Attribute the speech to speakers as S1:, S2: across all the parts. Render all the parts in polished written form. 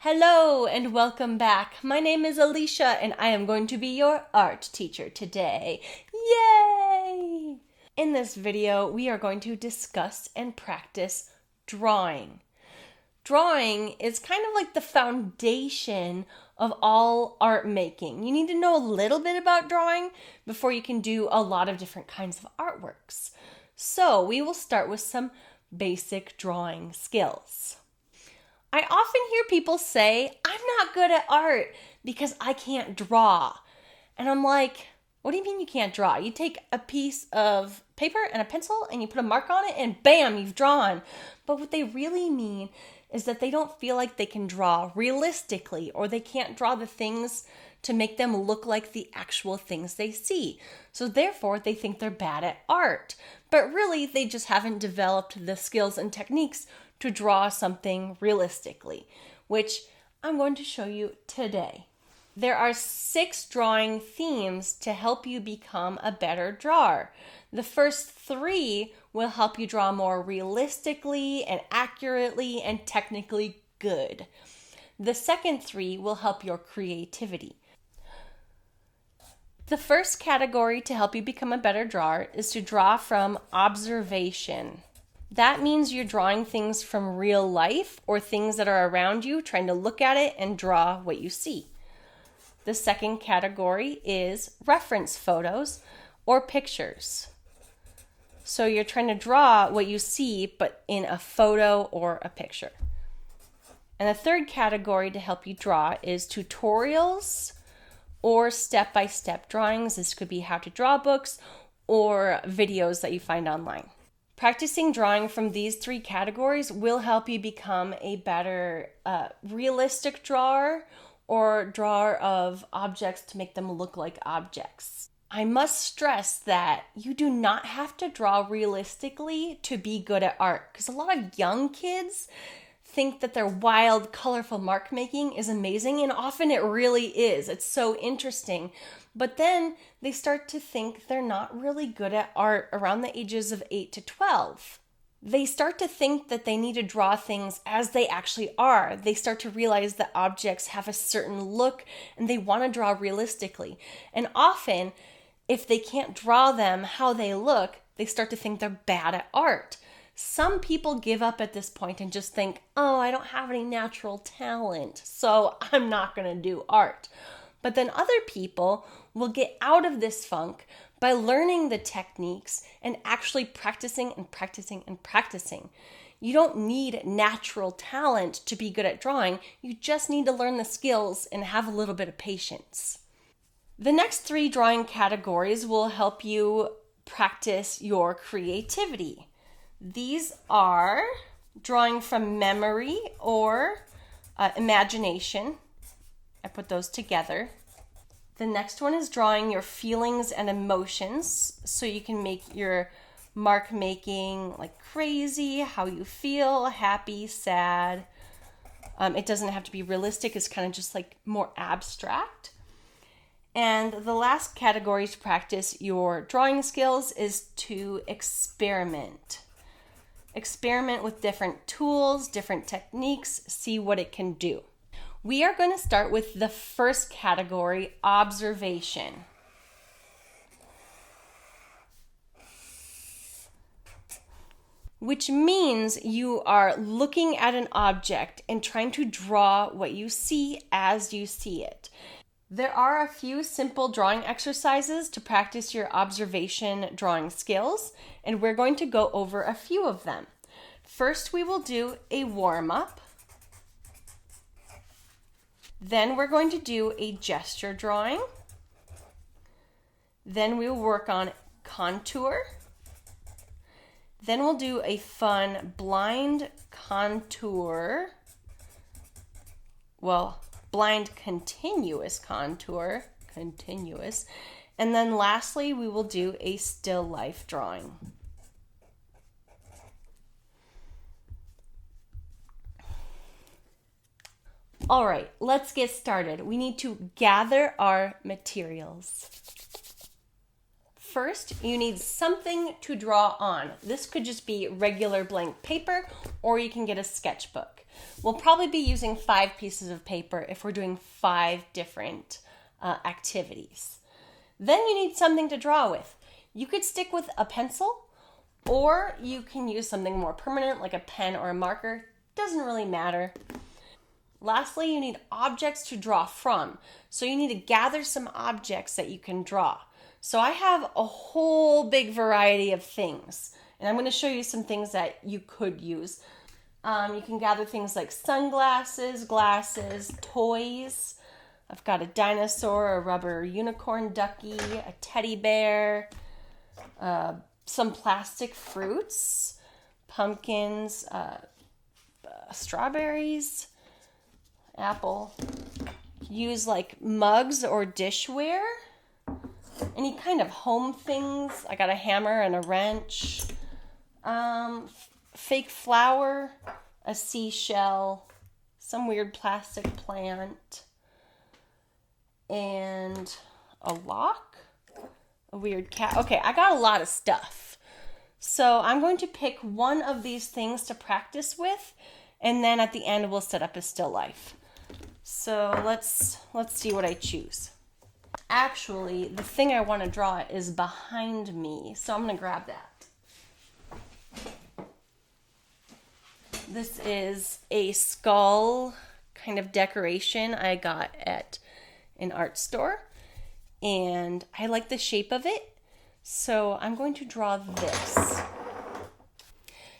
S1: Hello and welcome back. My name is Alisha and I am going to be your art teacher today. Yay! In this video, we are going to discuss and practice drawing. Drawing is kind of like the foundation of all art making. You need to know a little bit about drawing before you can do a lot of different kinds of artworks. So we will start with some basic drawing skills. I often hear people say, I'm not good at art because I can't draw. And I'm like, what do you mean you can't draw? You take a piece of paper and a pencil and you put a mark on it and bam, you've drawn. But what they really mean is that they don't feel like they can draw realistically, or they can't draw the things to make them look like the actual things they see. So therefore, they think they're bad at art. But really, they just haven't developed the skills and techniques to draw something realistically, which I'm going to show you today. There are 6 drawing themes to help you become a better drawer. The first 3 will help you draw more realistically and accurately and technically good. The second 3 will help your creativity. The first category to help you become a better drawer is to draw from observation. That means you're drawing things from real life or things that are around you, trying to look at it and draw what you see. The second category is reference photos or pictures. So you're trying to draw what you see, but in a photo or a picture. And the third category to help you draw is tutorials or step-by-step drawings. This could be how to draw books or videos that you find online. Practicing drawing from these 3 categories will help you become a better realistic drawer or drawer of objects to make them look like objects. I must stress that you do not have to draw realistically to be good at art, because a lot of young kids think that their wild, colorful mark making is amazing, and often it really is. It's so interesting. But then they start to think they're not really good at art around the ages of 8 to 12. They start to think that they need to draw things as they actually are. They start to realize that objects have a certain look and they want to draw realistically. And often, if they can't draw them how they look, they start to think they're bad at art. Some people give up at this point and just think, oh, I don't have any natural talent, so I'm not going to do art. But then other people will get out of this funk by learning the techniques and actually practicing and practicing and practicing. You don't need natural talent to be good at drawing. You just need to learn the skills and have a little bit of patience. The next 3 drawing categories will help you practice your creativity. These are drawing from memory or imagination. I put those together. The next one is drawing your feelings and emotions, so you can make your mark making like crazy, how you feel, happy, sad. It doesn't have to be realistic, it's kind of just like more abstract. And the last category to practice your drawing skills is to experiment. Experiment with different tools, different techniques, see what it can do. We are going to start with the first category, observation. Which means you are looking at an object and trying to draw what you see as you see it. There are a few simple drawing exercises to practice your observation drawing skills, and we're going to go over a few of them. First, we will do a warm-up. Then we're going to do a gesture drawing. Then we will work on contour. Then we'll do a fun blind contour. Blind continuous contour. Continuous. And then lastly, we will do a still life drawing. All right, let's get started. We need to gather our materials. First, you need something to draw on. This could just be regular blank paper, or you can get a sketchbook. We'll probably be using 5 pieces of paper if we're doing 5 different activities. Then you need something to draw with. You could stick with a pencil, or you can use something more permanent like a pen or a marker. Doesn't really matter. Lastly, you need objects to draw from. So you need to gather some objects that you can draw. So I have a whole big variety of things, and I'm going to show you some things that you could use. You can gather things like sunglasses, glasses, toys. I've got a dinosaur, a rubber unicorn ducky, a teddy bear, some plastic fruits, pumpkins, strawberries, apple. Use like mugs or dishware. Any kind of home things. I got a hammer and a wrench. Fake flower, a seashell, some weird plastic plant, and a lock, a weird cat. Okay, I got a lot of stuff. So I'm going to pick one of these things to practice with, and then at the end we'll set up a still life. So let's see what I choose. Actually, the thing I want to draw is behind me, so I'm going to grab that. This is a skull kind of decoration I got at an art store, and I like the shape of it, so I'm going to draw this.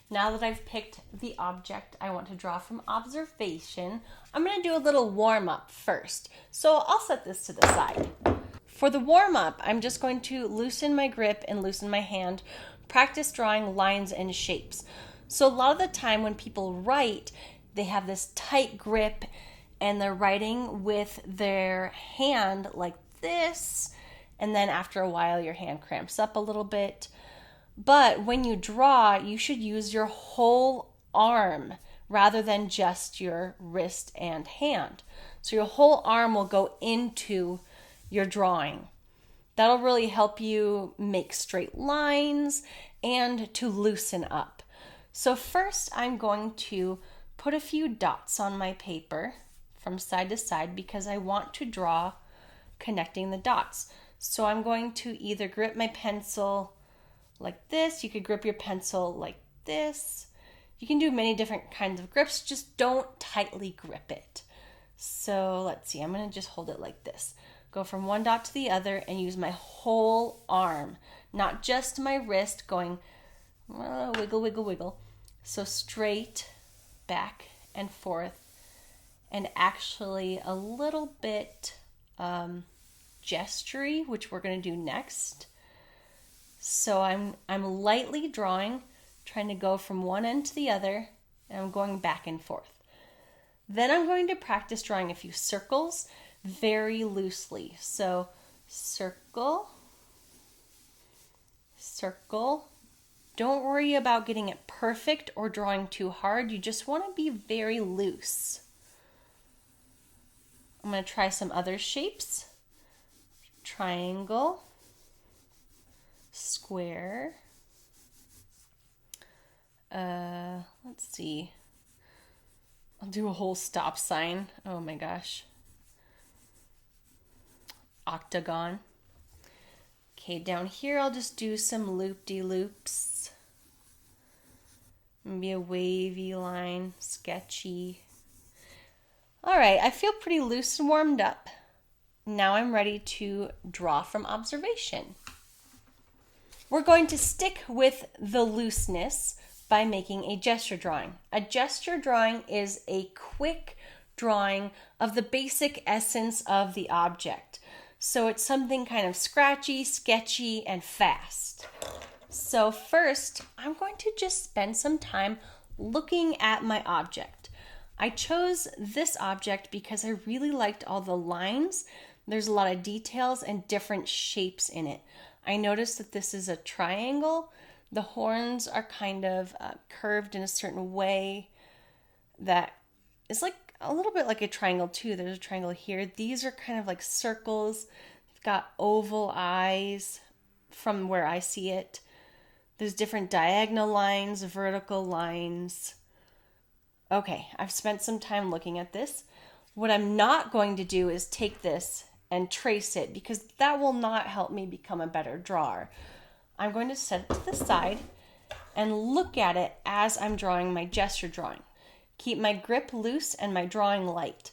S1: Now that I've picked the object I want to draw from observation, I'm going to do a little warm-up first. So I'll set this to the side. For the warm-up, I'm just going to loosen my grip and loosen my hand, practice drawing lines and shapes. So a lot of the time when people write, they have this tight grip and they're writing with their hand like this, and then after a while your hand cramps up a little bit. But when you draw, you should use your whole arm rather than just your wrist and hand. So your whole arm will go into your drawing. That'll really help you make straight lines and to loosen up. So first I'm going to put a few dots on my paper from side to side because I want to draw connecting the dots. So I'm going to either grip my pencil like this. You could grip your pencil like this. You can do many different kinds of grips, just don't tightly grip it. So let's see, I'm going to just hold it like this. Go from one dot to the other and use my whole arm, not just my wrist going wiggle, wiggle, wiggle. So straight, back and forth, and actually a little bit gestury, which we're going to do next. So I'm lightly drawing, trying to go from one end to the other, and I'm going back and forth. Then I'm going to practice drawing a few circles very loosely. So circle, circle. Don't worry about getting it perfect or drawing too hard. You just want to be very loose. I'm going to try some other shapes. Triangle, square. Let's see. I'll do a whole stop sign. Oh my gosh. Octagon. Okay, down here I'll just do some loop-de-loops. Maybe a wavy line, sketchy. All right, I feel pretty loose and warmed up. Now I'm ready to draw from observation. We're going to stick with the looseness by making a gesture drawing. A gesture drawing is a quick drawing of the basic essence of the object. So it's something kind of scratchy, sketchy, and fast. So first, I'm going to just spend some time looking at my object. I chose this object because I really liked all the lines. There's a lot of details and different shapes in it. I noticed that this is a triangle. The horns are kind of curved in a certain way that is like a little bit like a triangle too. There's a triangle here. These are kind of like circles. They've got oval eyes from where I see it. There's different diagonal lines, vertical lines. Okay, I've spent some time looking at this. What I'm not going to do is take this and trace it because that will not help me become a better drawer. I'm going to set it to the side and look at it as I'm drawing my gesture drawing. Keep my grip loose and my drawing light.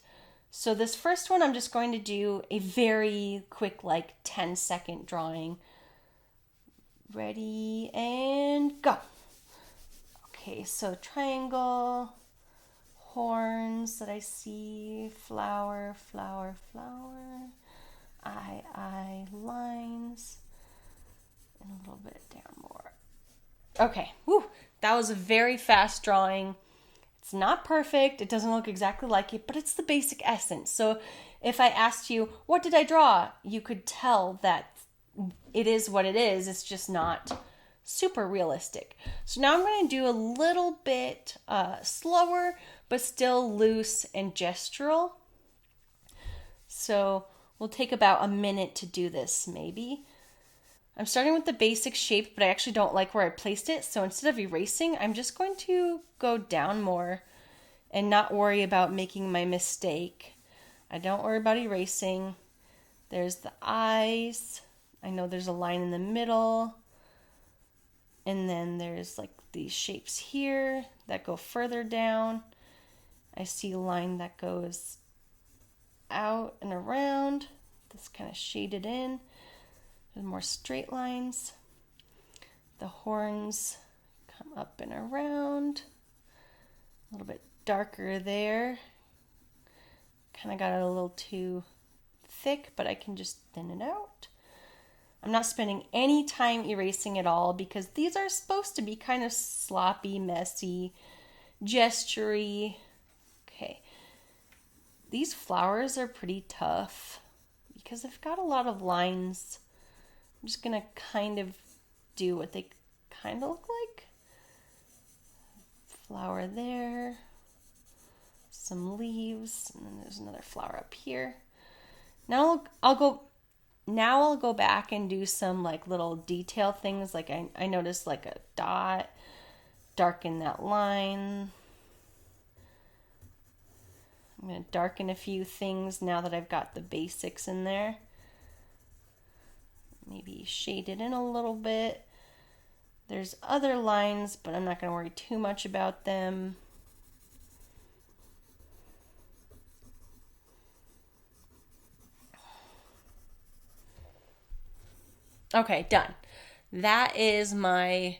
S1: So this first one, I'm just going to do a very quick, like 10-second drawing. Ready and go. Okay, so triangle, horns that I see, flower, flower, flower, eye, lines, and a little bit down more. Okay, whew, that was a very fast drawing. It's not perfect, it doesn't look exactly like it, but it's the basic essence. So if I asked you, what did I draw? You could tell that it is what it is. It's just not super realistic. So now I'm going to do a little bit slower, but still loose and gestural. So we'll take about a minute to do this, maybe. I'm starting with the basic shape, but I actually don't like where I placed it. So instead of erasing, I'm just going to go down more and not worry about making my mistake. I don't worry about erasing. There's the eyes. I know there's a line in the middle. And then there's like these shapes here that go further down. I see a line that goes out and around. This kind of shaded in. There's more straight lines. The horns come up and around. A little bit darker there. Kind of got it a little too thick, but I can just thin it out. I'm not spending any time erasing at all because these are supposed to be kind of sloppy, messy, gestury. Okay. These flowers are pretty tough because they've got a lot of lines. I'm just going to kind of do what they kind of look like. Flower there. Some leaves. And then there's another flower up here. Now I'll go back and do some like little detail things. Like I noticed like a dot. Darken that line. I'm going to darken a few things now that I've got the basics in there. Maybe shade it in a little bit. There's other lines, but I'm not going to worry too much about them. Okay, done. That is my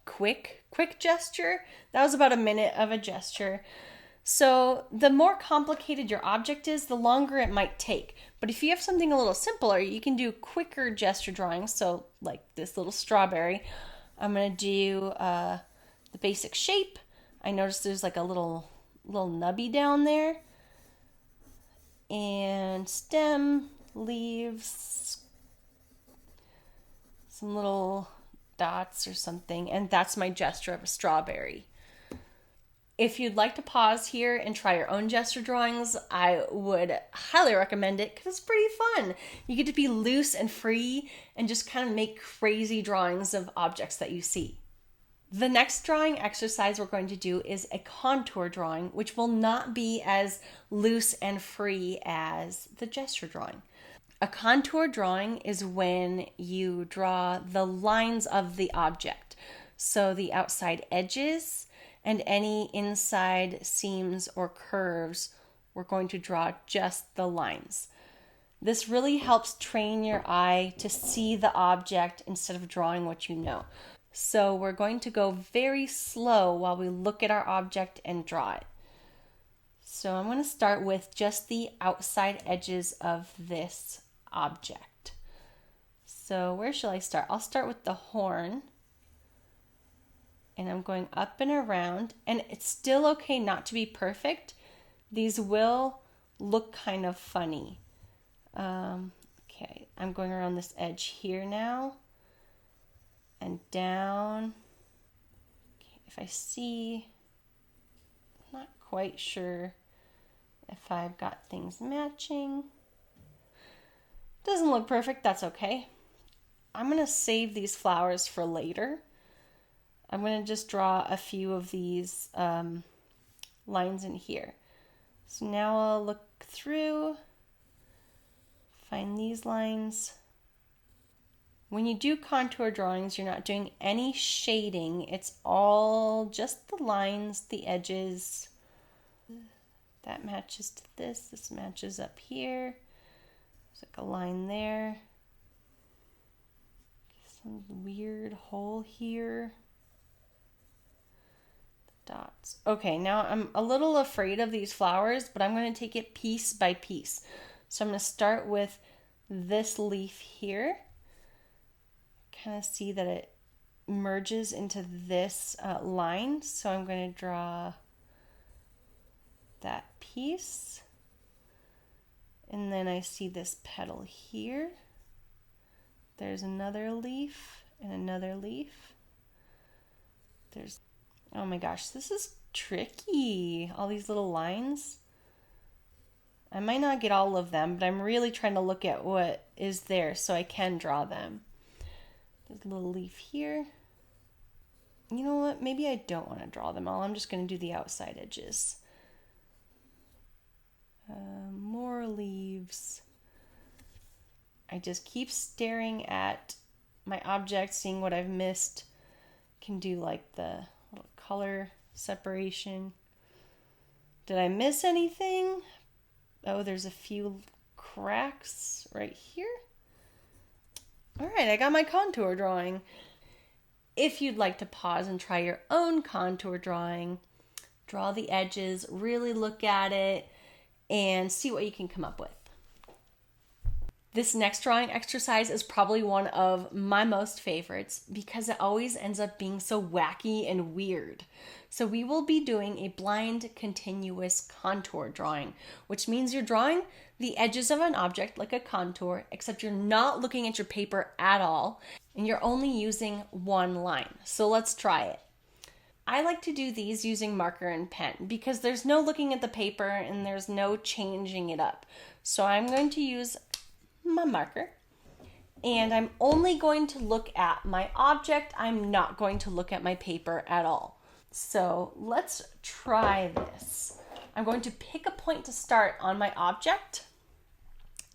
S1: quick gesture. That was about a minute of a gesture. So the more complicated your object is, the longer it might take. But if you have something a little simpler, you can do quicker gesture drawings. So like this little strawberry, I'm going to do the basic shape. I noticed there's like a little nubby down there. And stem, leaves, some little dots or something. And that's my gesture of a strawberry. If you'd like to pause here and try your own gesture drawings, I would highly recommend it because it's pretty fun. You get to be loose and free and just kind of make crazy drawings of objects that you see. The next drawing exercise we're going to do is a contour drawing, which will not be as loose and free as the gesture drawing. A contour drawing is when you draw the lines of the object. So the outside edges and any inside seams or curves, we're going to draw just the lines. This really helps train your eye to see the object instead of drawing what you know. So we're going to go very slow while we look at our object and draw it. So I'm going to start with just the outside edges of this object. So where shall I start? I'll start with the horn. And I'm going up and around, and it's still okay not to be perfect. These will look kind of funny. Okay, I'm going around this edge here now, and down. Okay, if I see, I'm not quite sure if I've got things matching. Doesn't look perfect, that's okay. I'm gonna save these flowers for later. I'm going to just draw a few of these lines in here. So now I'll look through, find these lines. When you do contour drawings, you're not doing any shading. It's all just the lines, the edges. That matches to this. This matches up here. There's like a line there. Some weird hole here. The dots. Okay, now I'm a little afraid of these flowers, but I'm going to take it piece by piece. So I'm going to start with this leaf here. Kind of see that it merges into this line. So I'm going to draw that piece. And then I see this petal here. There's another leaf and another leaf. Oh my gosh, this is tricky. All these little lines. I might not get all of them, but I'm really trying to look at what is there so I can draw them. There's a little leaf here. You know what? Maybe I don't want to draw them all. I'm just going to do the outside edges. More leaves. I just keep staring at my object, seeing what I've missed. Can do like the little color separation. Did I miss anything? Oh, there's a few cracks right here. All right, I got my contour drawing. If you'd like to pause and try your own contour drawing, draw the edges, really look at it, and see what you can come up with. This next drawing exercise is probably one of my most favorites because it always ends up being so wacky and weird. So we will be doing a blind continuous contour drawing, which means you're drawing the edges of an object like a contour, except you're not looking at your paper at all, and you're only using one line. So let's try it. I like to do these using marker and pen because there's no looking at the paper and there's no changing it up. So I'm going to use my marker and I'm only going to look at my object. I'm not going to look at my paper at all. So let's try this. I'm going to pick a point to start on my object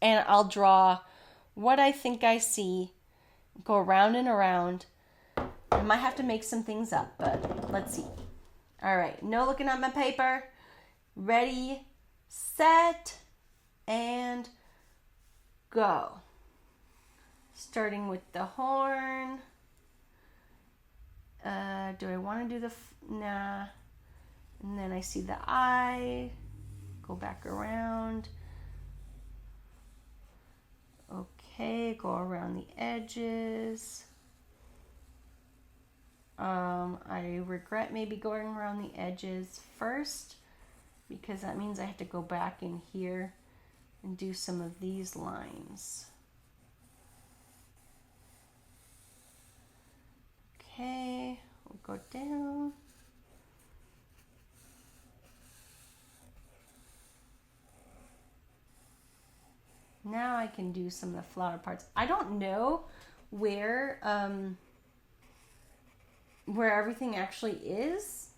S1: and I'll draw what I think I see, go around and around. I might have to make some things up, but let's see. All right, no looking at my paper. Ready, set, and go. Starting with the horn. Do I want to do the, nah. And then I see the eye, go back around. Okay, go around the edges. I regret maybe going around the edges first because that means I have to go back in here and do some of these lines. Okay, we'll go down. Now I can do some of the flower parts. I don't know where everything actually is.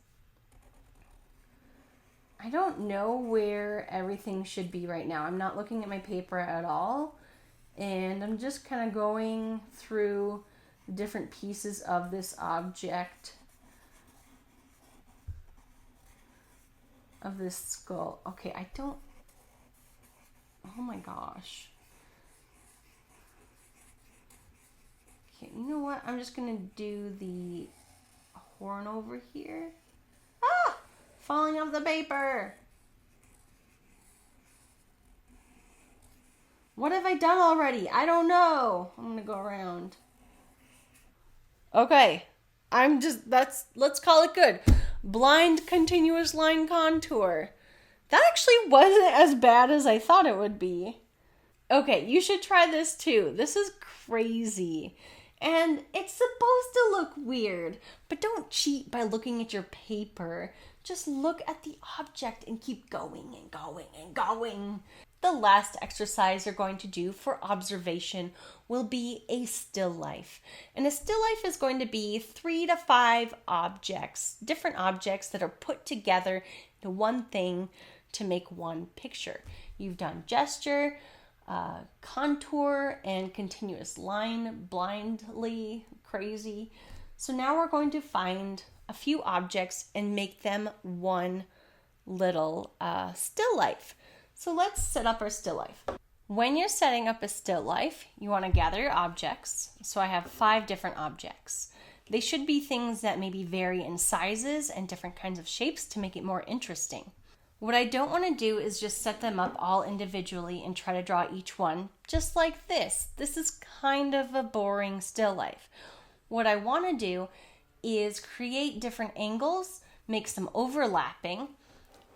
S1: I don't know where everything should be right now. I'm not looking at my paper at all. And I'm just kind of going through the different pieces of this object, of this skull. Okay, oh my gosh. Okay, you know what? I'm just gonna do the horn over here. Ah! Falling off the paper. What have I done already? I don't know. I'm gonna go around. Okay. Let's call it good. Blind continuous line contour. That actually wasn't as bad as I thought it would be. Okay, you should try this too. This is crazy. And it's supposed to look weird, but don't cheat by looking at your paper. Just look at the object and keep going and going and going. The last exercise you're going to do for observation will be a still life. And a still life is going to be 3 to 5 objects, different objects that are put together the one thing to make one picture. You've done gesture, contour, and continuous line, blindly, crazy. So now we're going to find a few objects and make them one little still life. So let's set up our still life. When you're setting up a still life, you want to gather your objects. So I have 5 different objects. They should be things that maybe vary in sizes and different kinds of shapes to make it more interesting. What I don't want to do is just set them up all individually and try to draw each one just like this. This is kind of a boring still life. What I want to do is create different angles, make some overlapping,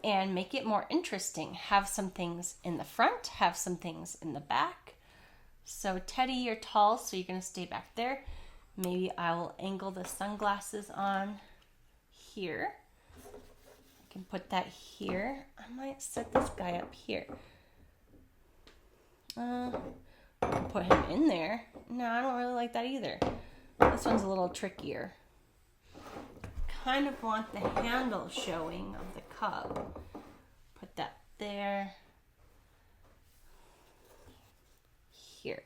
S1: and make it more interesting. Have some things in the front, have some things in the back. So Teddy, you're tall, so you're going to stay back there. Maybe I'll angle the sunglasses on here. I can put that here. I might set this guy up here. Put him in there. No, I don't really like that either. This one's a little trickier. Kind of want the handle showing of the cub. Put that there. Here.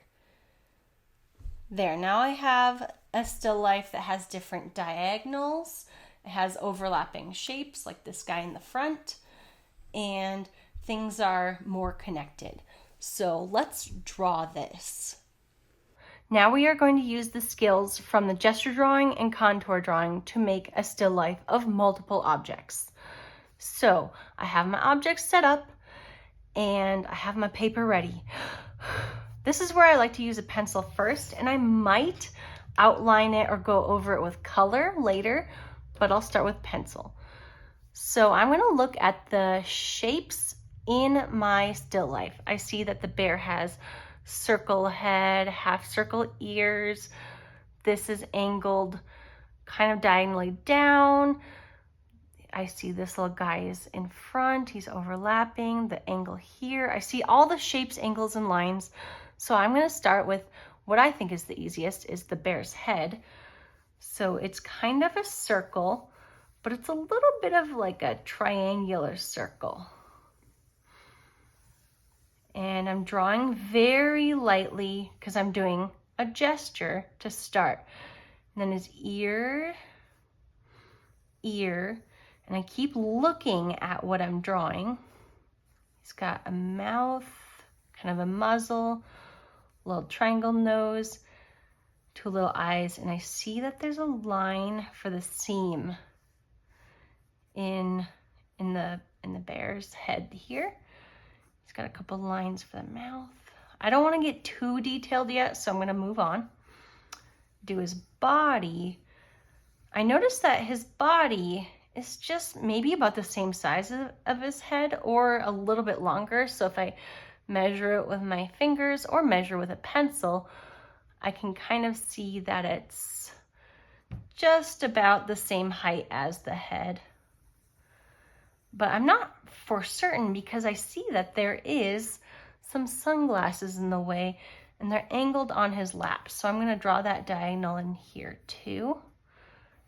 S1: There. Now I have a still life that has different diagonals. It has overlapping shapes like this guy in the front, and things are more connected. So let's draw this. Now we are going to use the skills from the gesture drawing and contour drawing to make a still life of multiple objects. So I have my objects set up and I have my paper ready. This is where I like to use a pencil first, and I might outline it or go over it with color later, but I'll start with pencil. So I'm going to look at the shapes in my still life. I see that the bear has circle head, half circle ears. This is angled kind of diagonally down. I see this little guy is in front. He's overlapping the angle here. I see all the shapes, angles, and lines. So I'm going to start with what I think is the easiest, is the bear's head. So it's kind of a circle, but it's a little bit of like a triangular circle. And I'm drawing very lightly because I'm doing a gesture to start. And then his ear, and I keep looking at what I'm drawing. He's got a mouth, kind of a muzzle, a little triangle nose, 2 little eyes, and I see that there's a line for the seam in the bear's head here. He's got a couple lines for the mouth. I don't want to get too detailed yet, so I'm going to move on. Do his body. I noticed that his body is just maybe about the same size of his head or a little bit longer. So if I measure it with my fingers or measure with a pencil, I can kind of see that it's just about the same height as the head. But I'm not for certain because I see that there is some sunglasses in the way and they're angled on his lap. So I'm going to draw that diagonal in here too.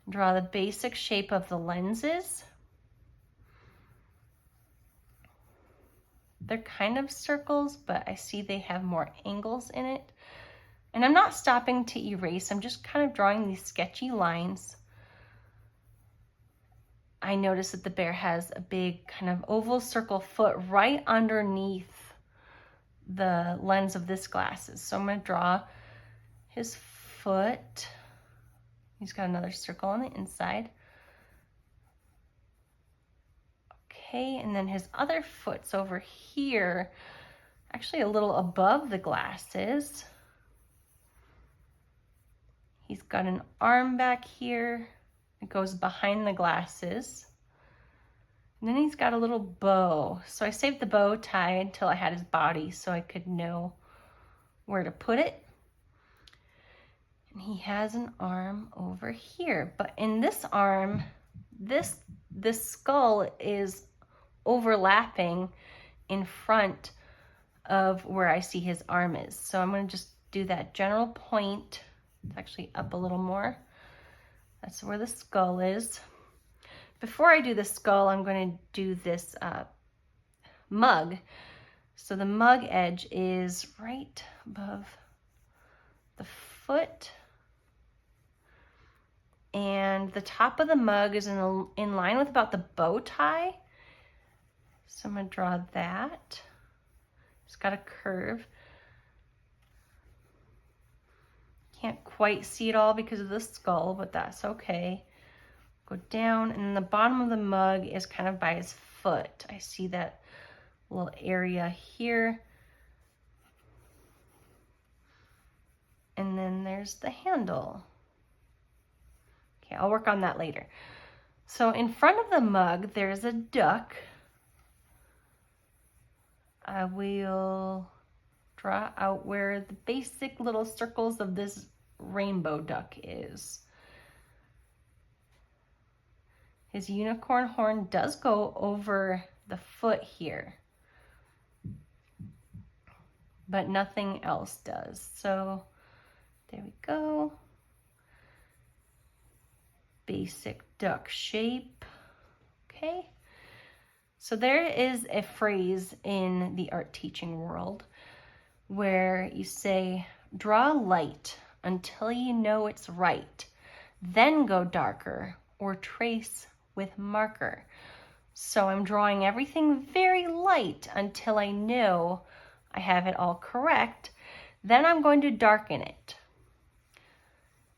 S1: Draw the basic shape of the lenses. They're kind of circles, but I see they have more angles in it. And I'm not stopping to erase. I'm just kind of drawing these sketchy lines. I notice that the bear has a big kind of oval circle foot right underneath the lens of this glasses. So I'm going to draw his foot. He's got another circle on the inside. Okay, and then his other foot's over here, actually a little above the glasses. He's got an arm back here. It goes behind the glasses. And then he's got a little bow. So I saved the bow tie until I had his body so I could know where to put it. And he has an arm over here. But in this arm, this skull is overlapping in front of where I see his arm is. So I'm going to just do that general point. It's actually up a little more. That's where the skull is. before I do the skull, I'm going to do this mug. So the mug edge is right above the foot. And the top of the mug is in line with about the bow tie. So I'm going to draw that. It's got a curve. Can't quite see it all because of the skull, but that's okay. Go down, and the bottom of the mug is kind of by his foot. I see that little area here. And then there's the handle. Okay, I'll work on that later. So in front of the mug, there's a duck. I will draw out where the basic little circles of this rainbow duck is. His unicorn horn does go over the foot here, but nothing else does. So there we go. Basic duck shape. Okay. So there is a phrase in the art teaching world where you say, draw light until you know it's right, then go darker or trace with marker. So I'm drawing everything very light until I know I have it all correct. Then I'm going to darken it.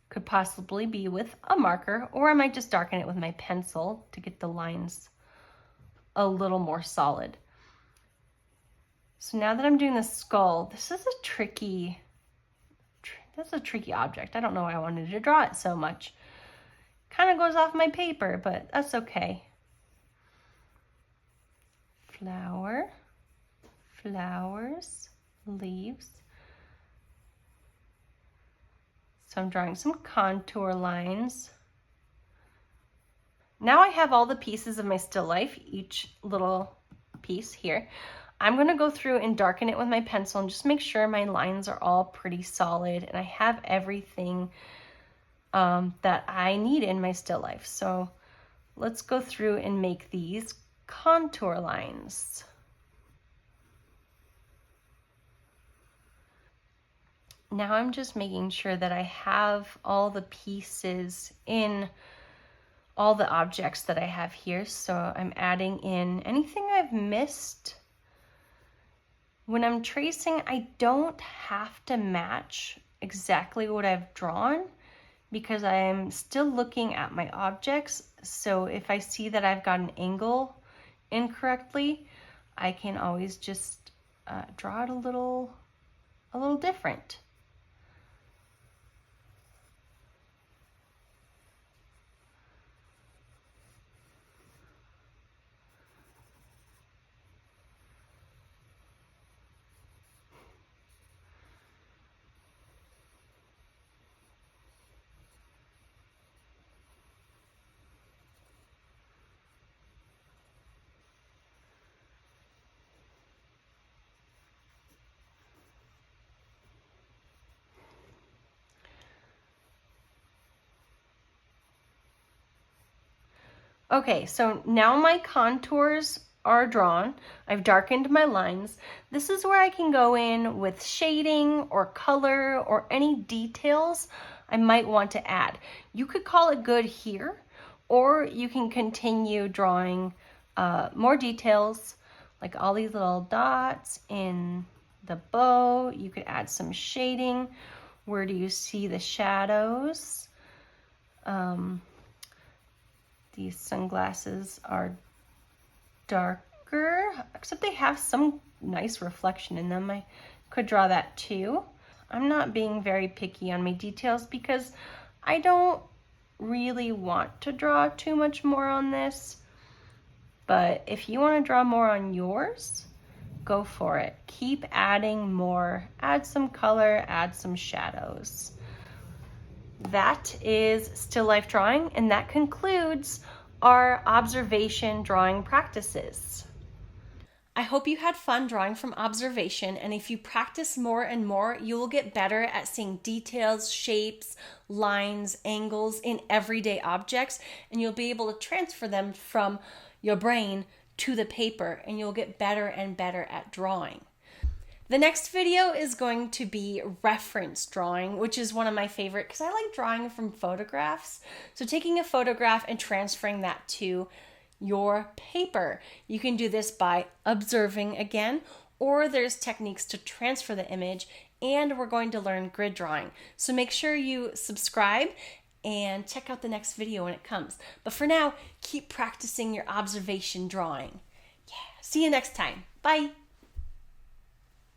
S1: Could possibly be with a marker, or I might just darken it with my pencil to get the lines a little more solid. So now that I'm doing the skull, this is a tricky object. I don't know why I wanted to draw it so much. Kind of goes off my paper, but that's okay. Flower, flowers, leaves. So I'm drawing some contour lines. Now I have all the pieces of my still life, each little piece here. I'm going to go through and darken it with my pencil and just make sure my lines are all pretty solid and I have everything that I need in my still life. So let's go through and make these contour lines. Now I'm just making sure that I have all the pieces in all the objects that I have here. So I'm adding in anything I've missed. When I'm tracing, I don't have to match exactly what I've drawn because I'm still looking at my objects. So if I see that I've got an angle incorrectly, I can always just draw it a little different. Okay, so now my contours are drawn. I've darkened my lines. This is where I can go in with shading or color or any details I might want to add. You could call it good here, or you can continue drawing more details, like all these little dots in the bow. You could add some shading. Where do you see the shadows? These sunglasses are darker, except they have some nice reflection in them. I could draw that too. I'm not being very picky on my details because I don't really want to draw too much more on this. But if you want to draw more on yours, go for it. Keep adding more. Add some color, add some shadows. That is still life drawing, and that concludes our observation drawing practices. I hope you had fun drawing from observation, and if you practice more and more, you will get better at seeing details, shapes, lines, angles in everyday objects, and you'll be able to transfer them from your brain to the paper, and you'll get better and better at drawing. The next video is going to be reference drawing, which is one of my favorite because I like drawing from photographs. So taking a photograph and transferring that to your paper. You can do this by observing again, or there's techniques to transfer the image, and we're going to learn grid drawing. So make sure you subscribe and check out the next video when it comes. But for now, keep practicing your observation drawing. Yeah. See you next time. Bye.